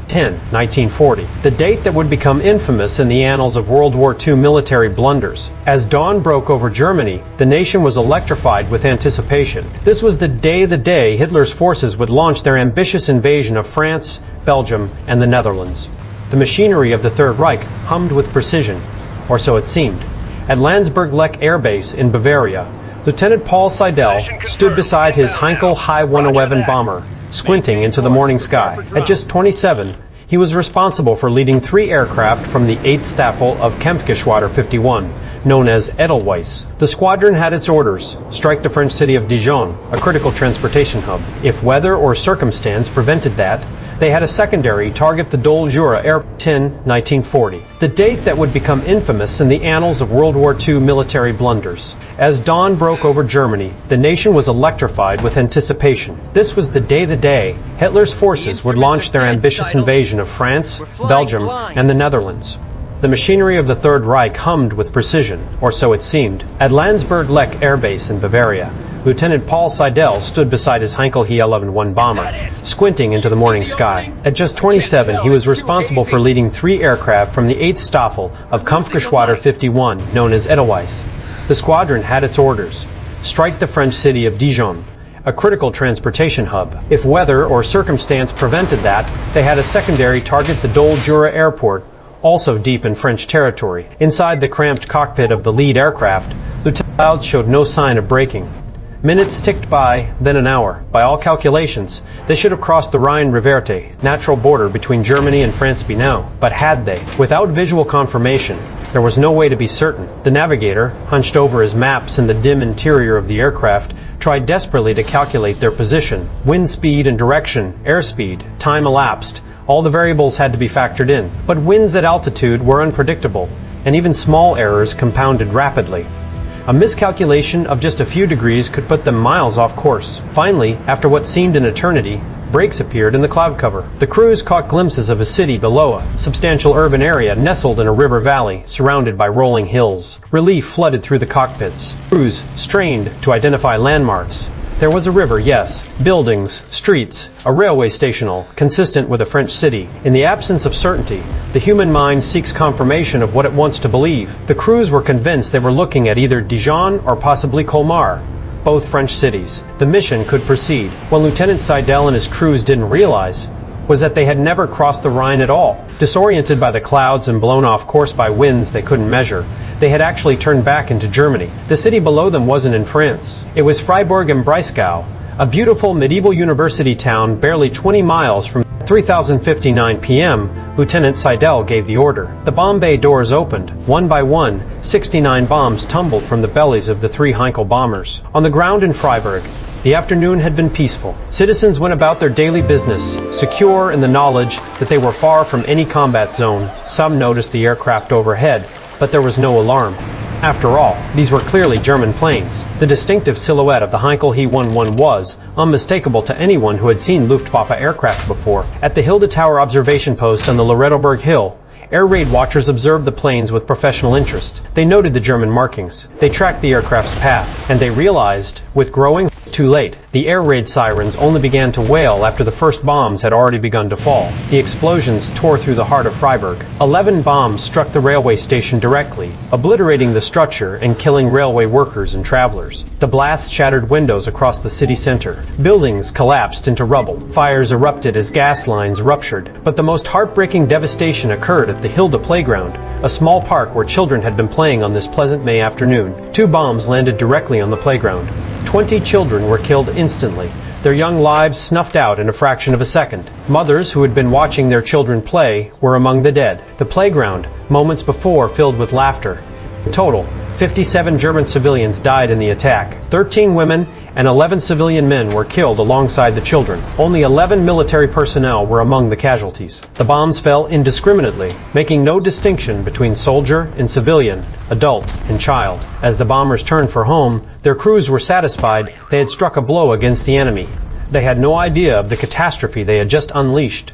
10, 1940, the date that would become infamous in the annals of World War II military blunders. As dawn broke over Germany, the nation was electrified with anticipation. This was the day Hitler's forces would launch their ambitious invasion of France, Belgium, and the Netherlands. The machinery of the Third Reich hummed with precision, or so it seemed. At Landsberg-Lech Air Base in Bavaria, Lieutenant Paul Seidel stood beside his Heinkel Hi-111 bomber, squinting into the morning sky. At just 27, he was responsible for leading 3 aircraft from the 8th Staffel of Kampfgeschwader 51, known as Edelweiss. The squadron had its orders: strike the French city of Dijon, a critical transportation hub. If weather or circumstance prevented that, they had a secondary target the Dole Jura Air 10, 1940, the date that would become infamous in the annals of World War II military blunders. As dawn broke over Germany, the nation was electrified with anticipation. This was the day Hitler's forces would launch their ambitious invasion of France, Belgium, and the Netherlands. The machinery of the Third Reich hummed with precision, or so it seemed. At Landsberg-Lech Air Base in Bavaria, Lieutenant Paul Seidel stood beside his Heinkel He-11-1 bomber, squinting into the morning sky. At just 27, he was responsible for leading 3 aircraft from the 8th Staffel of Kampfgeschwader 51, known as Edelweiss. The squadron had its orders: strike the French city of Dijon, a critical transportation hub. If weather or circumstance prevented that, they had a secondary target the Dole Jura airport, also deep in French territory. Inside the cramped cockpit of the lead aircraft, Lieutenant Cloud showed no sign of braking. Minutes ticked by, then an hour. By all calculations, they should have crossed the Rhine-Riverte, natural border between Germany and France by now. But had they? Without visual confirmation, there was no way to be certain. The navigator, hunched over his maps in the dim interior of the aircraft, tried desperately to calculate their position. Wind speed and direction, airspeed, time elapsed. All the variables had to be factored in. But winds at altitude were unpredictable, and even small errors compounded rapidly. A miscalculation of just a few degrees could put them miles off course. Finally, after what seemed an eternity, breaks appeared in the cloud cover. The crews caught glimpses of a city below a substantial urban area nestled in a river valley, surrounded by rolling hills. Relief flooded through the cockpits. Crews strained to identify landmarks. There was a river, yes, buildings, streets, a railway station, all consistent with a French city. In the absence of certainty, the human mind seeks confirmation of what it wants to believe. The crews were convinced they were looking at either Dijon or possibly Colmar, both French cities. The mission could proceed. What Lieutenant Seidel and his crews didn't realize was that they had never crossed the Rhine at all. Disoriented by the clouds and blown off course by winds they couldn't measure, they had actually turned back into Germany. The city below them wasn't in France. It was Freiburg im Breisgau, a beautiful medieval university town barely 20 miles from 3:59 p.m., Lieutenant Seidel gave the order. The bomb bay doors opened. One by one, 69 bombs tumbled from the bellies of the 3 Heinkel bombers. On the ground in Freiburg, the afternoon had been peaceful. Citizens went about their daily business, secure in the knowledge that they were far from any combat zone. Some noticed the aircraft overhead, but there was no alarm. After all, these were clearly German planes. The distinctive silhouette of the Heinkel He-11 was unmistakable to anyone who had seen Luftwaffe aircraft before. At the Hilde Tower observation post on the Lorettoberg Hill, air raid watchers observed the planes with professional interest. They noted the German markings. They tracked the aircraft's path, and they realized, with growing too late, the air raid sirens only began to wail after the first bombs had already begun to fall. The explosions tore through the heart of Freiburg. 11 bombs struck the railway station directly, obliterating the structure and killing railway workers and travelers. The blast shattered windows across the city center. Buildings collapsed into rubble. Fires erupted as gas lines ruptured. But the most heartbreaking devastation occurred at the Hilde playground, a small park where children had been playing on this pleasant May afternoon. 2 bombs landed directly on the playground. 20 children were killed instantly, their young lives snuffed out in a fraction of a second. Mothers who had been watching their children play were among the dead. The playground, moments before filled with laughter. In total, 57 German civilians died in the attack. 13 women and 11 civilian men were killed alongside the children. Only 11 military personnel were among the casualties. The bombs fell indiscriminately, making no distinction between soldier and civilian, adult and child. As the bombers turned for home, their crews were satisfied they had struck a blow against the enemy. They had no idea of the catastrophe they had just unleashed.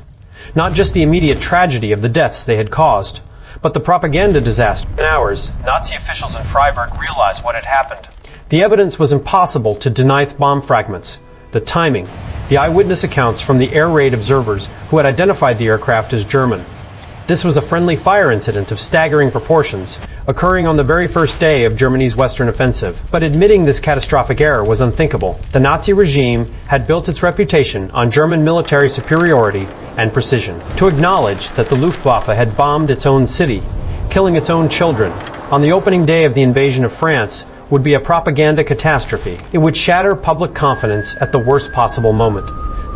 Not just the immediate tragedy of the deaths they had caused, but the propaganda disaster. In hours, Nazi officials in Freiburg realized what had happened. The evidence was impossible to deny bomb fragments. The timing, the eyewitness accounts from the air raid observers who had identified the aircraft as German. This was a friendly fire incident of staggering proportions, occurring on the very first day of Germany's Western offensive. But admitting this catastrophic error was unthinkable. The Nazi regime had built its reputation on German military superiority and precision. To acknowledge that the Luftwaffe had bombed its own city, killing its own children, on the opening day of the invasion of France would be a propaganda catastrophe. It would shatter public confidence at the worst possible moment.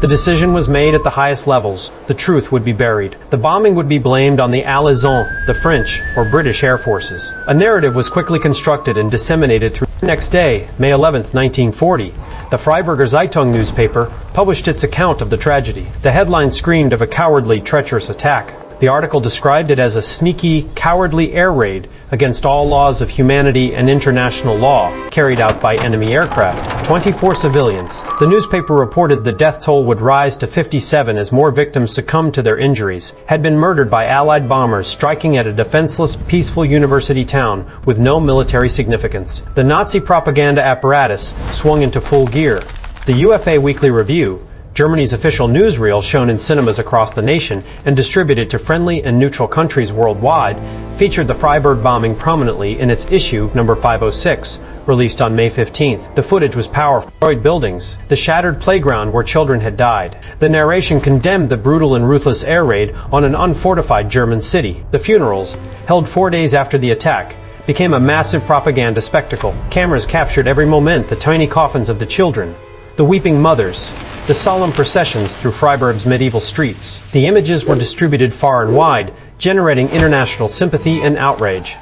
The decision was made at the highest levels. The truth would be buried. The bombing would be blamed on the Alliés, the French or British air forces. A narrative was quickly constructed and disseminated through. The next day, May 11, 1940, the Freiburger Zeitung newspaper published its account of the tragedy. The headline screamed of a cowardly, treacherous attack. The article described it as a sneaky, cowardly air raid against all laws of humanity and international law carried out by enemy aircraft. 24 civilians. The newspaper reported the death toll would rise to 57 as more victims succumbed to their injuries, had been murdered by Allied bombers striking at a defenseless, peaceful university town with no military significance. The Nazi propaganda apparatus swung into full gear. The UFA Weekly Review, Germany's official newsreel shown in cinemas across the nation and distributed to friendly and neutral countries worldwide, featured the Freiburg bombing prominently in its issue number 506, released on May 15th. The footage was powerful. Destroyed buildings, the shattered playground where children had died. The narration condemned the brutal and ruthless air raid on an unfortified German city. The funerals, held 4 days after the attack, became a massive propaganda spectacle. Cameras captured every moment the tiny coffins of the children, the weeping mothers, the solemn processions through Freiburg's medieval streets. The images were distributed far and wide, generating international sympathy and outrage.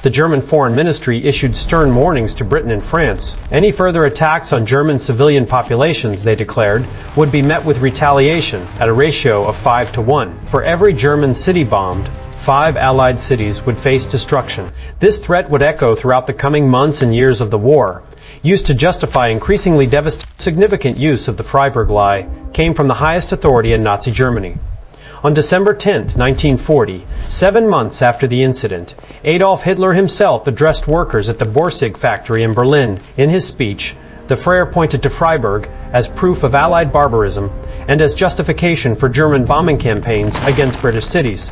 The German Foreign Ministry issued stern warnings to Britain and France. Any further attacks on German civilian populations, they declared, would be met with retaliation at a ratio of 5 to 1. For every German city bombed, 5 Allied cities would face destruction. This threat would echo throughout the coming months and years of the war. Used to justify increasingly devastating, significant use of the Freiburg lie came from the highest authority in Nazi Germany. On December 10, 1940, 7 months after the incident, Adolf Hitler himself addressed workers at the Borsig factory in Berlin. In his speech, the Führer pointed to Freiburg as proof of Allied barbarism and as justification for German bombing campaigns against British cities.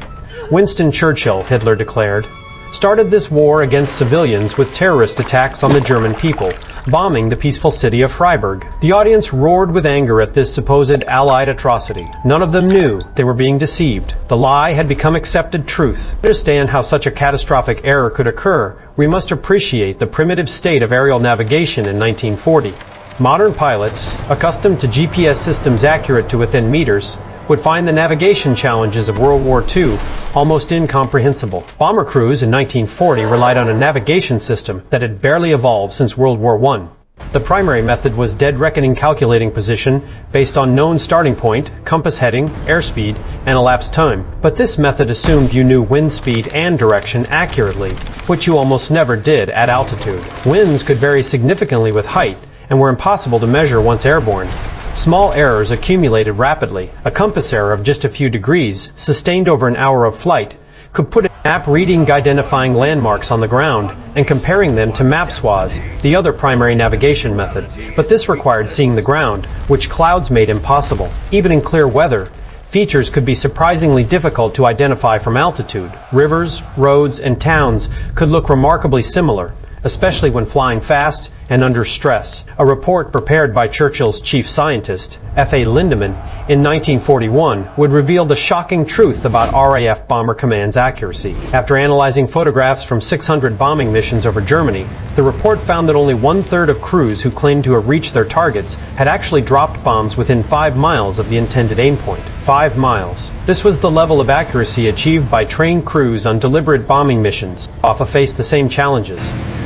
Winston Churchill, Hitler declared, started this war against civilians with terrorist attacks on the German people, bombing the peaceful city of Freiburg. The audience roared with anger at this supposed Allied atrocity. None of them knew they were being deceived. The lie had become accepted truth. To understand how such a catastrophic error could occur, we must appreciate the primitive state of aerial navigation in 1940. Modern pilots, accustomed to GPS systems accurate to within meters, would find the navigation challenges of World War II almost incomprehensible. Bomber crews in 1940 relied on a navigation system that had barely evolved since World War I. The primary method was dead reckoning, calculating position based on known starting point, compass heading, airspeed, and elapsed time. But this method assumed you knew wind speed and direction accurately, which you almost never did at altitude. Winds could vary significantly with height and were impossible to measure once airborne. Small errors accumulated rapidly. A compass error of just a few degrees, sustained over an hour of flight, could put a map reading identifying landmarks on the ground and comparing them to map swaths, the other primary navigation method. But this required seeing the ground, which clouds made impossible. Even in clear weather, features could be surprisingly difficult to identify from altitude. Rivers, roads, and towns could look remarkably similar, especially when flying fast and under stress. A report prepared by Churchill's chief scientist, F.A. Lindemann, in 1941 would reveal the shocking truth about RAF Bomber Command's accuracy. After analyzing photographs from 600 bombing missions over Germany, the report found that only 1/3 of crews who claimed to have reached their targets had actually dropped bombs within 5 miles of the intended aim point. 5 miles. This was the level of accuracy achieved by trained crews on deliberate bombing missions. Often faced the same challenges.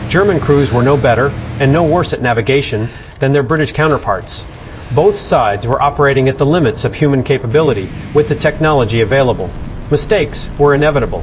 German crews were no better and no worse at navigation than their British counterparts. Both sides were operating at the limits of human capability with the technology available. Mistakes were inevitable.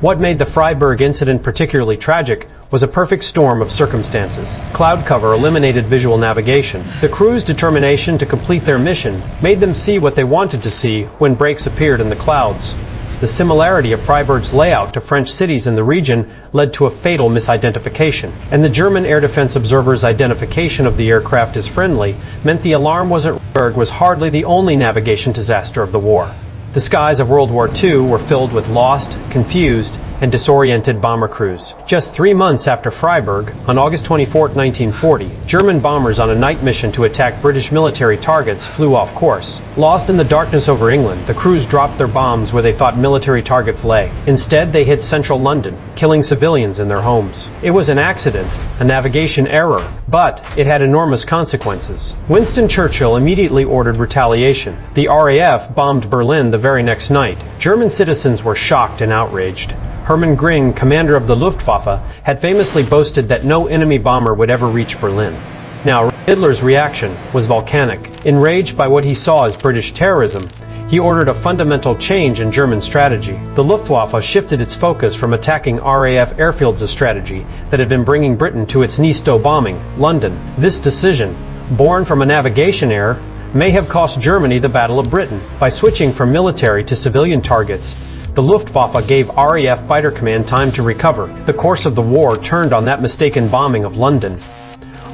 What made the Freiburg incident particularly tragic was a perfect storm of circumstances. Cloud cover eliminated visual navigation. The crew's determination to complete their mission made them see what they wanted to see when breaks appeared in the clouds. The similarity of Freiburg's layout to French cities in the region led to a fatal misidentification, and the German air defense observer's identification of the aircraft as friendly meant the alarm Freiburg was hardly the only navigation disaster of the war. The skies of World War II were filled with lost, confused, and disoriented bomber crews. Just 3 months after Freiburg, on August 24, 1940, German bombers on a night mission to attack British military targets flew off course. Lost in the darkness over England, the crews dropped their bombs where they thought military targets lay. Instead, they hit central London, killing civilians in their homes. It was an accident, a navigation error, but it had enormous consequences. Winston Churchill immediately ordered retaliation. The RAF bombed Berlin the very next night. German citizens were shocked and outraged. Hermann Göring, commander of the Luftwaffe, had famously boasted that no enemy bomber would ever reach Berlin. Now, Hitler's reaction was volcanic. Enraged by what he saw as British terrorism, he ordered a fundamental change in German strategy. The Luftwaffe shifted its focus from attacking RAF airfields, a strategy that had been bringing Britain to its Nisto bombing, London. This decision, born from a navigation error, may have cost Germany the Battle of Britain. By switching from military to civilian targets, the Luftwaffe gave RAF Fighter Command time to recover. The course of the war turned on that mistaken bombing of London.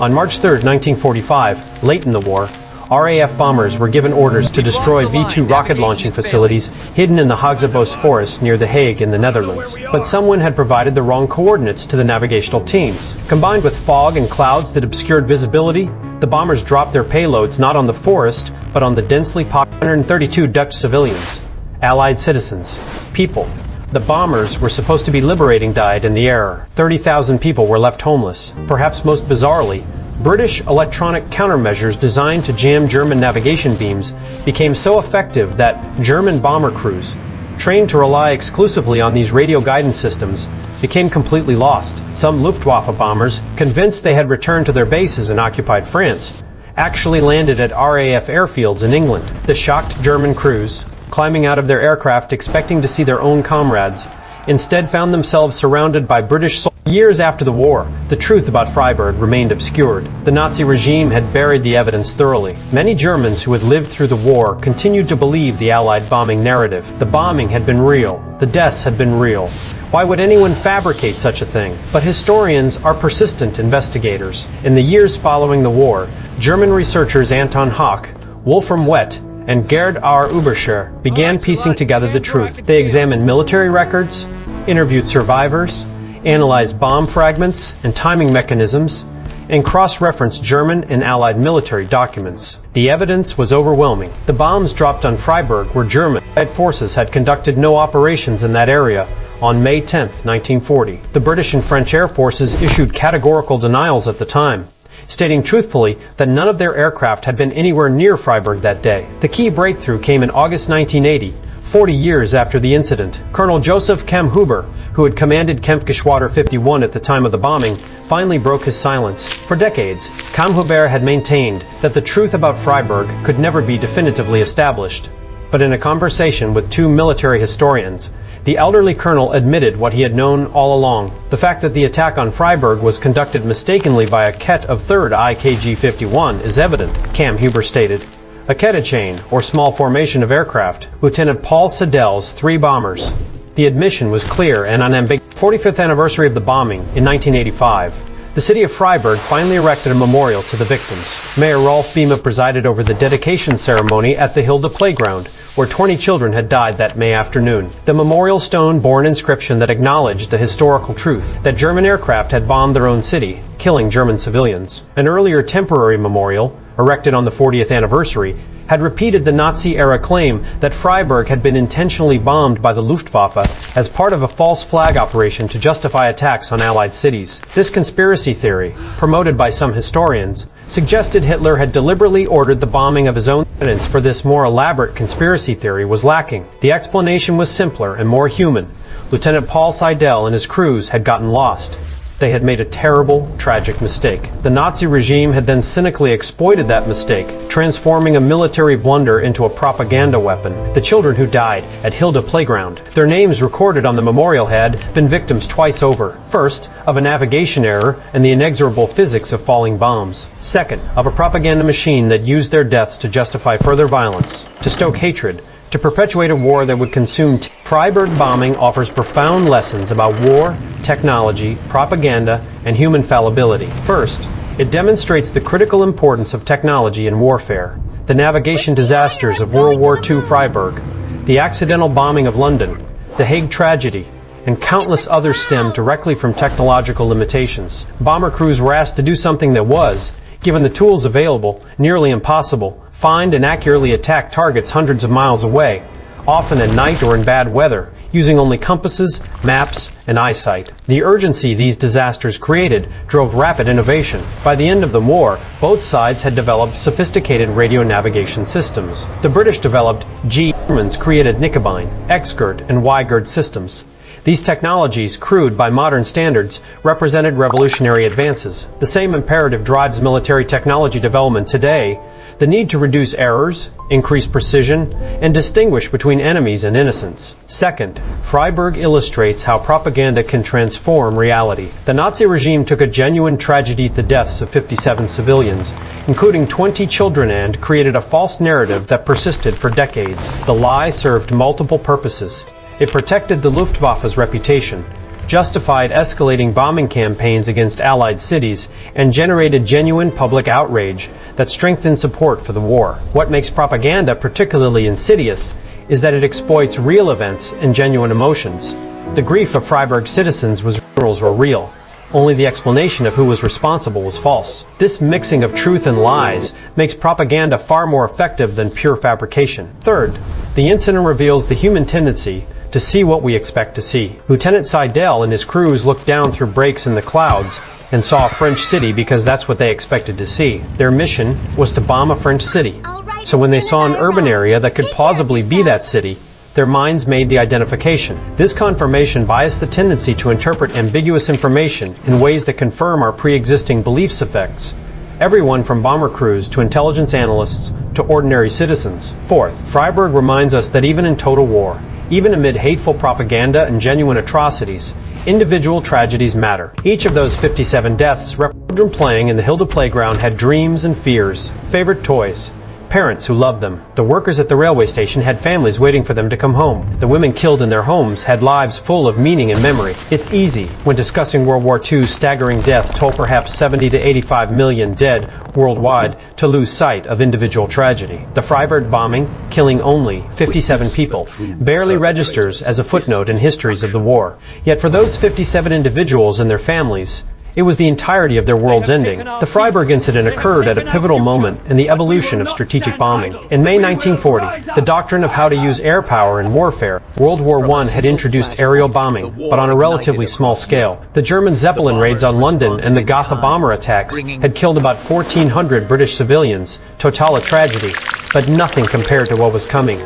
On March 3, 1945, late in the war, RAF bombers were given orders to destroy V-2 rocket launching facilities hidden in the Haagse forest near The Hague in the Netherlands. But someone had provided the wrong coordinates to the navigational teams. Combined with fog and clouds that obscured visibility, the bombers dropped their payloads not on the forest, but on the densely populated 132 Dutch civilians. Allied citizens, people. The bombers were supposed to be liberating died in the error. 30,000 people were left homeless. Perhaps most bizarrely, British electronic countermeasures designed to jam German navigation beams became so effective that German bomber crews, trained to rely exclusively on these radio guidance systems, became completely lost. Some Luftwaffe bombers, convinced they had returned to their bases in occupied France, actually landed at RAF airfields in England. The shocked German crews, climbing out of their aircraft expecting to see their own comrades, instead found themselves surrounded by British soldiers. Years after the war, the truth about Freiburg remained obscured. The Nazi regime had buried the evidence thoroughly. Many Germans who had lived through the war continued to believe the Allied bombing narrative. The bombing had been real. The deaths had been real. Why would anyone fabricate such a thing? But historians are persistent investigators. In the years following the war, German researchers Anton Hack, Wolfram Wett, and Gerd R. Uberscher began piecing together the truth. They examined military records, interviewed survivors, analyzed bomb fragments and timing mechanisms, and cross-referenced German and Allied military documents. The evidence was overwhelming. The bombs dropped on Freiburg where German Allied forces had conducted no operations in that area on May 10, 1940. The British and French air forces issued categorical denials at the time, stating truthfully that none of their aircraft had been anywhere near Freiburg that day. The key breakthrough came in August 1980, 40 years after the incident. Colonel Joseph Kammhuber, who had commanded Kampfgeschwader 51 at the time of the bombing, finally broke his silence. For decades, Kammhuber had maintained that the truth about Freiburg could never be definitively established. But in a conversation with two military historians, the elderly colonel admitted what he had known all along. The fact that the attack on Freiburg was conducted mistakenly by a Ket of 3rd IKG-51 is evident, Kammhuber stated. A Ketta chain, or small formation of aircraft, Lieutenant Paul Siddell's 3 bombers. The admission was clear and unambiguous. 45th anniversary of the bombing in 1985. The city of Freiburg finally erected a memorial to the victims. Mayor Rolf Beeme presided over the dedication ceremony at the Hilda Playground, where 20 children had died that May afternoon. The memorial stone bore an inscription that acknowledged the historical truth that German aircraft had bombed their own city, killing German civilians. An earlier temporary memorial, erected on the 40th anniversary, had repeated the Nazi-era claim that Freiburg had been intentionally bombed by the Luftwaffe as part of a false flag operation to justify attacks on Allied cities. This conspiracy theory, promoted by some historians, suggested Hitler had deliberately ordered the bombing of his own. Evidence for this more elaborate conspiracy theory was lacking. The explanation was simpler and more human. Lieutenant Paul Sidell and his crews had gotten lost. They had made a terrible, tragic mistake. The Nazi regime had then cynically exploited that mistake, transforming a military blunder into a propaganda weapon. The children who died at Hilda Playground, their names recorded on the memorial, had been victims twice over. First, of a navigation error and the inexorable physics of falling bombs. Second, of a propaganda machine that used their deaths to justify further violence, to stoke hatred, to perpetuate a war that would consume. Freiburg bombing offers profound lessons about war, technology, propaganda, and human fallibility. First, it demonstrates the critical importance of technology in warfare. The navigation disasters of World War II Freiburg, the accidental bombing of London, the Hague tragedy, and countless others stem directly from technological limitations. Bomber crews were asked to do something that was, given the tools available, nearly impossible: find and accurately attack targets hundreds of miles away, often at night or in bad weather, using only compasses, maps, and eyesight. The urgency these disasters created drove rapid innovation. By the end of the war, both sides had developed sophisticated radio navigation systems. The British developed Germans created Knickebein, X-Gurt, and Y-Gurt systems. These technologies, crude by modern standards, represented revolutionary advances. The same imperative drives military technology development today: the need to reduce errors, increase precision, and distinguish between enemies and innocents. Second, Freiburg illustrates how propaganda can transform reality. The Nazi regime took a genuine tragedy, the deaths of 57 civilians, including 20 children, and created a false narrative that persisted for decades. The lie served multiple purposes. It protected the Luftwaffe's reputation, justified escalating bombing campaigns against Allied cities, and generated genuine public outrage that strengthened support for the war. What makes propaganda particularly insidious is that it exploits real events and genuine emotions. The grief of Freiburg citizens were real. Only the explanation of who was responsible was false. This mixing of truth and lies makes propaganda far more effective than pure fabrication. Third, the incident reveals the human tendency to see what we expect to see. Lieutenant Seidel and his crews looked down through breaks in the clouds and saw a French city because that's what they expected to see. Their mission was to bomb a French city. So when they saw an urban area that could plausibly be that city, their minds made the identification. This confirmation biased the tendency to interpret ambiguous information in ways that confirm our pre-existing beliefs affects everyone from bomber crews to intelligence analysts to ordinary citizens. Fourth, Freiburg reminds us that even in total war, even amid hateful propaganda and genuine atrocities, individual tragedies matter. Each of those 57 deaths, children playing in the Hilda playground had dreams and fears, favorite toys, parents who loved them. The workers at the railway station had families waiting for them to come home. The women killed in their homes had lives full of meaning and memory. It's easy, when discussing World War II's staggering death toll, perhaps 70 to 85 million dead worldwide, to lose sight of individual tragedy. The Freiburg bombing, killing only 57 people, barely registers as a footnote in histories of the war. Yet for those 57 individuals and their families, it was the entirety of their world's ending. The Freiburg incident occurred at a pivotal moment in the evolution of strategic bombing. In May 1940, the doctrine of how to use air power in warfare, World War I had introduced aerial bombing, but on a relatively small scale. The German Zeppelin raids on London and the Gotha bomber attacks had killed about 1,400 British civilians, total a tragedy, but nothing compared to what was coming.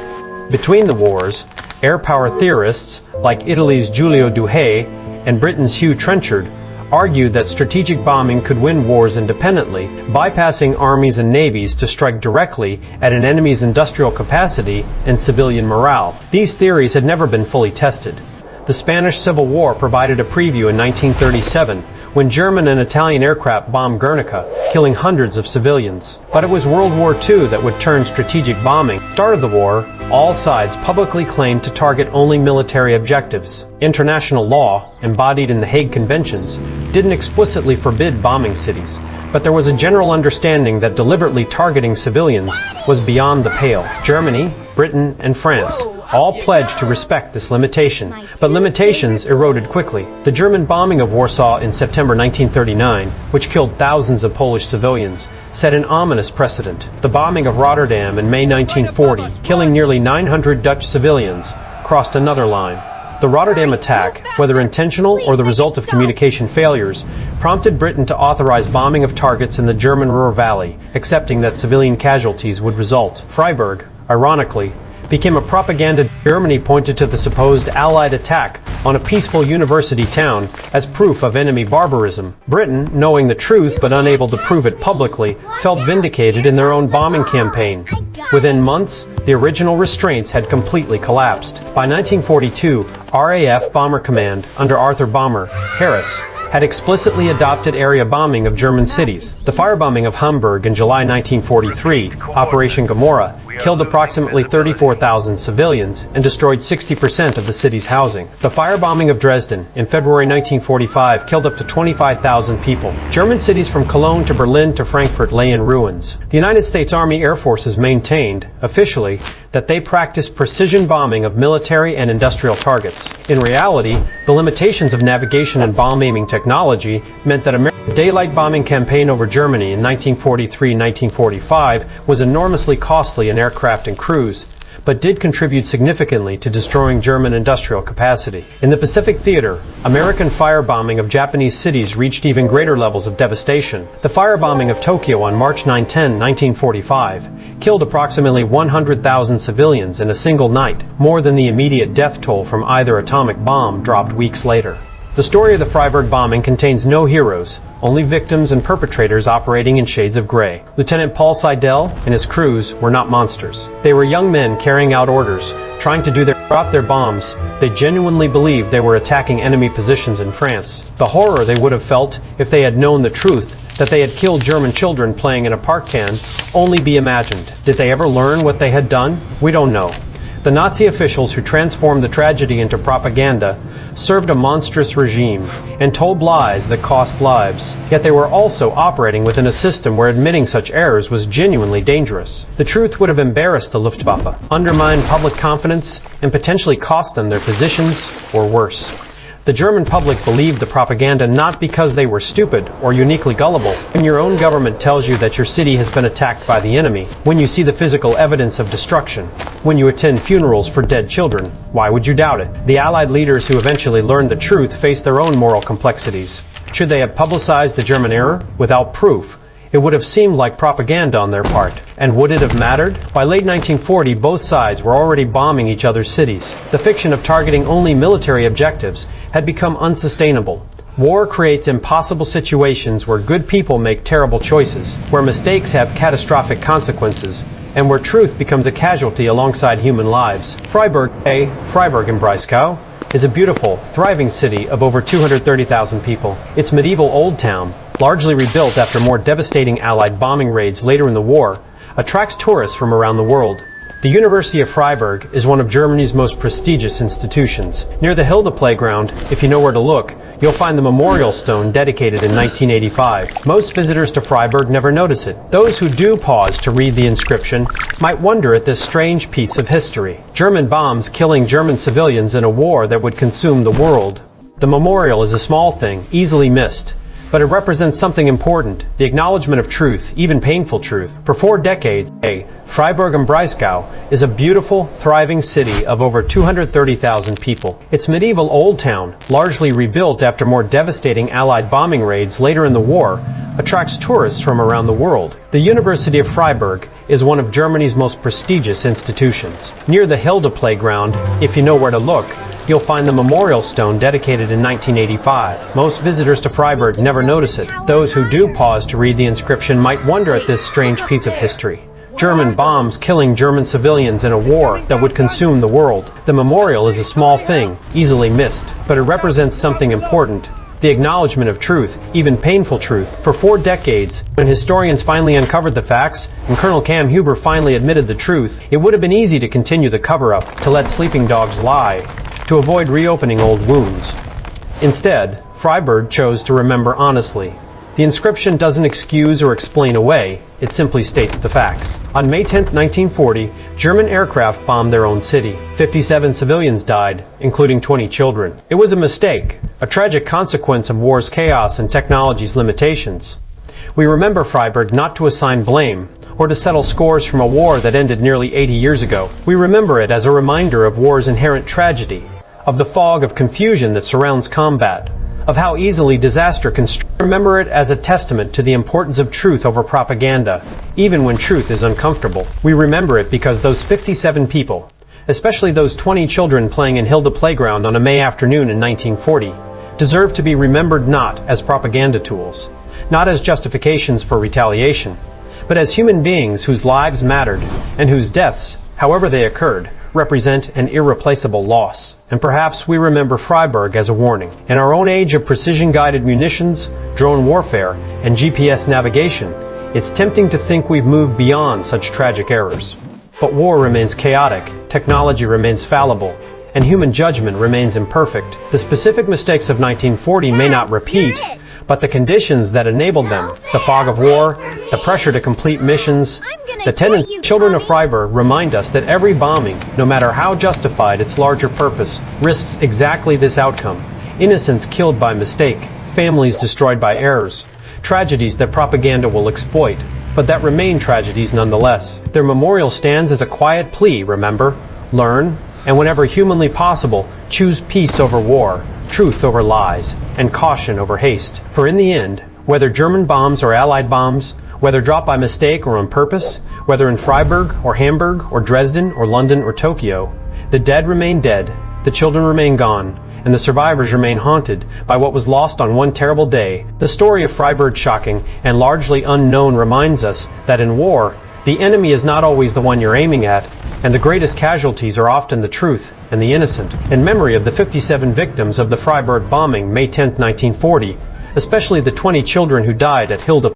Between the wars, air power theorists like Italy's Giulio Douhet and Britain's Hugh Trenchard argued that strategic bombing could win wars independently, bypassing armies and navies to strike directly at an enemy's industrial capacity and civilian morale. These theories had never been fully tested. The Spanish Civil War provided a preview in 1937, when German and Italian aircraft bombed Guernica, killing hundreds of civilians. But it was World War II that would turn strategic bombing. At the start of the war, all sides publicly claimed to target only military objectives. International law, embodied in the Hague Conventions, didn't explicitly forbid bombing cities, but there was a general understanding that deliberately targeting civilians was beyond the pale. Germany, Britain, and France all pledged to respect this limitation, but limitations eroded quickly. The German bombing of Warsaw in September 1939, which killed thousands of Polish civilians, set an ominous precedent. The bombing of Rotterdam in May 1940, killing nearly 900 Dutch civilians, crossed another line. The Rotterdam attack, whether intentional or the result of communication failures, prompted Britain to authorize bombing of targets in the German Ruhr Valley, accepting that civilian casualties would result. Freiburg, ironically, became a propaganda. Germany pointed to the supposed Allied attack on a peaceful university town as proof of enemy barbarism. Britain, knowing the truth but unable to prove it publicly, felt vindicated in their own bombing campaign. Within months, the original restraints had completely collapsed. By 1942, RAF Bomber Command, under Arthur Bomber, Harris, had explicitly adopted area bombing of German cities. The firebombing of Hamburg in July 1943, Operation Gomorrah, killed approximately 34,000 civilians and destroyed 60% of the city's housing. The firebombing of Dresden in February 1945 killed up to 25,000 people. German cities from Cologne to Berlin to Frankfurt lay in ruins. The United States Army Air Forces maintained, officially, that they practiced precision bombing of military and industrial targets. In reality, the limitations of navigation and bomb-aiming technology meant that America's daylight bombing campaign over Germany in 1943-1945 was enormously costly in aircraft and crews, but did contribute significantly to destroying German industrial capacity. In the Pacific Theater, American firebombing of Japanese cities reached even greater levels of devastation. The firebombing of Tokyo on March 9-10, 1945, killed approximately 100,000 civilians in a single night, more than the immediate death toll from either atomic bomb dropped weeks later. The story of the Freiburg bombing contains no heroes, only victims and perpetrators operating in shades of gray. Lieutenant Paul Seidel and his crews were not monsters. They were young men carrying out orders, trying to drop their bombs. They genuinely believed they were attacking enemy positions in France. The horror they would have felt if they had known the truth that they had killed German children playing in a park can only be imagined. Did they ever learn what they had done? We don't know. The Nazi officials who transformed the tragedy into propaganda served a monstrous regime and told lies that cost lives. Yet they were also operating within a system where admitting such errors was genuinely dangerous. The truth would have embarrassed the Luftwaffe, undermined public confidence, and potentially cost them their positions, or worse. The German public believed the propaganda not because they were stupid or uniquely gullible. When your own government tells you that your city has been attacked by the enemy, when you see the physical evidence of destruction, when you attend funerals for dead children, why would you doubt it? The Allied leaders who eventually learned the truth faced their own moral complexities. Should they have publicized the German error without proof? It would have seemed like propaganda on their part. And would it have mattered? By late 1940, both sides were already bombing each other's cities. The fiction of targeting only military objectives had become unsustainable. War creates impossible situations where good people make terrible choices, where mistakes have catastrophic consequences, and where truth becomes a casualty alongside human lives. Freiburg im Breisgau, is a beautiful, thriving city of over 230,000 people. Its medieval old town, largely rebuilt after more devastating Allied bombing raids later in the war, attracts tourists from around the world. The University of Freiburg is one of Germany's most prestigious institutions. Near the Hilda playground, if you know where to look, you'll find the memorial stone dedicated in 1985. Most visitors to Freiburg never notice it. Those who do pause to read the inscription might wonder at this strange piece of history. German bombs killing German civilians in a war that would consume the world. The memorial is a small thing, easily missed. But it represents something important, the acknowledgement of truth, even painful truth. For 4 decades, Freiburg im Breisgau is a beautiful, thriving city of over 230,000 people. Its medieval old town, largely rebuilt after more devastating Allied bombing raids later in the war, attracts tourists from around the world. The University of Freiburg is one of Germany's most prestigious institutions. Near the Hilda playground, if you know where to look, you'll find the memorial stone dedicated in 1985. Most visitors to Freiburg never notice it. Those who do pause to read the inscription might wonder at this strange piece of history. German bombs killing German civilians in a war that would consume the world. The memorial is a small thing, easily missed, but it represents something important. The acknowledgement of truth, even painful truth. For 4 decades, when historians finally uncovered the facts, and Colonel Cam Huber finally admitted the truth, it would have been easy to continue the cover-up, to let sleeping dogs lie, to avoid reopening old wounds. Instead, Freiburg chose to remember honestly. The inscription doesn't excuse or explain away, it simply states the facts. On May 10, 1940, German aircraft bombed their own city. 57 civilians died, including 20 children. It was a mistake, a tragic consequence of war's chaos and technology's limitations. We remember Freiburg not to assign blame, or to settle scores from a war that ended nearly 80 years ago. We remember it as a reminder of war's inherent tragedy, of the fog of confusion that surrounds combat, of how easily disaster can remember it as a testament to the importance of truth over propaganda, even when truth is uncomfortable. We remember it because those 57 people, especially those 20 children playing in Hilda Playground on a May afternoon in 1940, deserve to be remembered not as propaganda tools, not as justifications for retaliation, but as human beings whose lives mattered and whose deaths, however they occurred, represent an irreplaceable loss. And perhaps we remember Freiburg as a warning. In our own age of precision-guided munitions, drone warfare, and GPS navigation, it's tempting to think we've moved beyond such tragic errors. But war remains chaotic, technology remains fallible, and human judgment remains imperfect. The specific mistakes of 1940 may not repeat, but the conditions that enabled them, the fog of war, the pressure to complete missions, the tenants, children of Freiburg remind us that every bombing, no matter how justified its larger purpose, risks exactly this outcome. Innocents killed by mistake, families destroyed by errors, tragedies that propaganda will exploit, but that remain tragedies nonetheless. Their memorial stands as a quiet plea, remember? Learn, and whenever humanly possible, choose peace over war, truth over lies, and caution over haste. For in the end, whether German bombs or Allied bombs, whether dropped by mistake or on purpose, whether in Freiburg or Hamburg or Dresden or London or Tokyo, the dead remain dead, the children remain gone, and the survivors remain haunted by what was lost on one terrible day. The story of Freiburg, shocking and largely unknown, reminds us that in war, the enemy is not always the one you're aiming at, and the greatest casualties are often the truth and the innocent. In memory of the 57 victims of the Freiburg bombing, May 10, 1940, especially the 20 children who died at Hilda